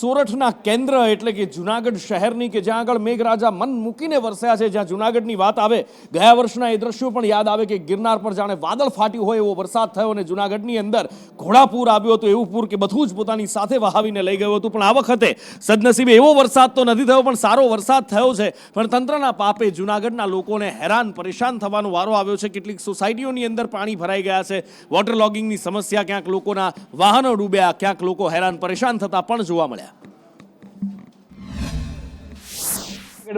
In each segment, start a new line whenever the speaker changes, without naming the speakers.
સોરઠના કેન્દ્ર એટલે કે જુનાગઢ શહેરની કે જ્યાં આગળ મેઘરાજા મન મૂકીને વરસ્યા છે, જ્યાં જુનાગઢની વાત આવે ગયા વર્ષના એ દ્રશ્યો પણ યાદ આવે કે ગિરનાર પર જાણે વાદળ ફાટ્યું હોય એવો વરસાદ થયો અને જુનાગઢની અંદર ઘોડાપૂર આવ્યું હતું, એવું પૂર કે બધું જ પોતાની સાથે વહાવીને લઈ ગયું હતું। પણ આ વખતે સદનસીબે એવો વરસાદ તો નથી થયો, પણ સારો વરસાદ થયો છે, પણ તંત્રના પાપે જુનાગઢના લોકોને હેરાન પરેશાન થવાનો વારો આવ્યો છે। કેટલીક સોસાયટીઓની અંદર પાણી ભરાઈ ગયા છે, વોટર લોગિંગની સમસ્યા, ક્યાંક લોકોના વાહનો ડૂબ્યા, ક્યાંક લોકો હેરાન પરેશાન થતા પણ જોવા મળ્યા।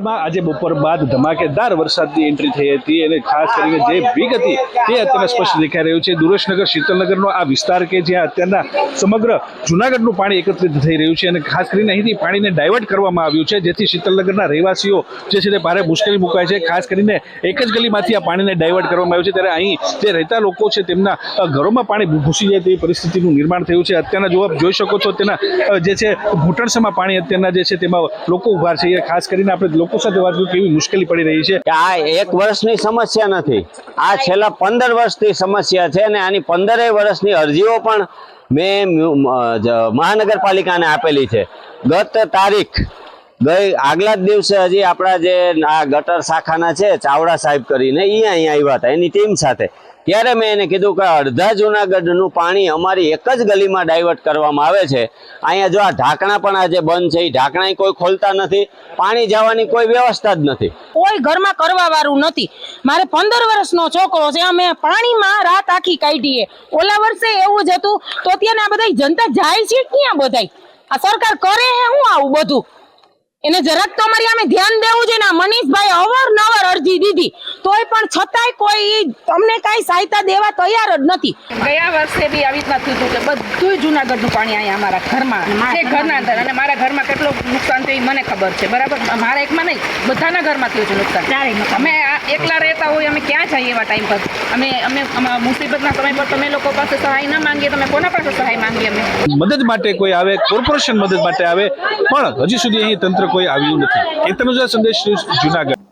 આજે બપોર બાદ ધમાકેદાર વરસાદની એન્ટ્રી થઈ હતી અને ખાસ કરીને જે ભીગ હતી તે અત્યારે સ્પષ્ટ દેખાઈ રહ્યું છે। દુરેશનગર શીતલનગરનો આ વિસ્તાર કે જ્યાં અત્યારના સમગ્ર જુનાગઢનું પાણી એકત્રિત થઈ રહ્યું છે અને ખાસ કરીને અહીંથી પાણીને ડાયવર્ટ કરવામાં આવ્યું છે, જેથી શીતલનગરના રહેવાસીઓ જે છે તે ભારે મુશ્કેલી મુકાય છે। ખાસ કરીને એક જ ગલીમાંથી આ પાણીને ડાયવર્ટ કરવામાં આવ્યું છે, ત્યારે અહીં જે રહેતા લોકો છે તેમના ઘરોમાં પાણી ઘૂસી જાય તેવી પરિસ્થિતિનું નિર્માણ થયું છે। અત્યારના જો આપ જોઈ શકો છો તેના જે છે ઘૂંટણસમાં પાણી અત્યારના જે છે તેમાં લોકો ઉભા છે। ખાસ કરીને આપણે લોકો સાથે વાત કરીએ કેવી મુશ્કેલી પડી રહી છે।
આ એક વર્ષની સમસ્યા નથી, આ છેલ્લા 15 વર્ષની સમસ્યા છે અને આની 15 વર્ષની અરજીઓ પણ મેં મહાનગરપાલિકાને આપેલી છે। ગત તારીખ આગલા જ દિવસે હજી આપણા જે આ ગટર શાખાના છે ચાવડા સાહેબ કરીને અહીંયા આવ્યા હતા એની ટીમ સાથે, ત્યારે મેં એને કીધું કે અડધા જુનાગઢનું પાણી અમારી એક જ ગલીમાં ડાયવર્ટ કરવામાં આવે છે। અહીંયા જો આ ઢાંકણા પણ આજે બંધ છે, એ ઢાંકણા કોઈ ખોલતા નથી, પાણી જવાની કોઈ વ્યવસ્થા જ નથી,
કોઈ ઘરમાં કરવા વાળું નથી। મારે 15 વર્ષનો છોકરો છે, અમે પાણીમાં રાત આખી કાઢીએ। ઓલા વર્ષે એવું જ હતું, તો અત્યારે આ બધા જનતા જાય છે ક્યાં? બધાય આ સરકાર કરે હે હું આવું બધું? એને જરાક તો અમારી અમે ધ્યાન દેવું જોઈએ ને। મનીષભાઈ અવારનવાર અરજી દીધી તોય પણ છતાંય કોઈ અમને કાંઈ સહાયતા દેવા તૈયાર જ નથી।
ગયા વર્ષે બી આવી રીતના થયું હતું કે બધું જુનાગઢનું પાણી અહીંયા અમારા ઘરમાં છે, ઘરના અંદર, અને મારા ઘરમાં કેટલું નુકસાન થયું મને ખબર છે, બરાબર? મારા એકમાં નહીં, બધાના ઘરમાં થયું છે નુકસાન। અમે એકલા રહેતા હોય, અમે ક્યાં જઈએ એવા ટાઈમ પર? અમે મુસીબતના સમય પર તમે લોકો પાસે સહાય ના માંગીએ, તમે કોના પાસે સહાય માંગીએ? અમે
મદદ માટે કોઈ આવે, કોર્પોરેશન મદદ માટે આવે, પણ હજી સુધી અહીં તંત્ર કોઈ આવ્યું નથી। કેતનનો સંદેશ જુનાગઢ।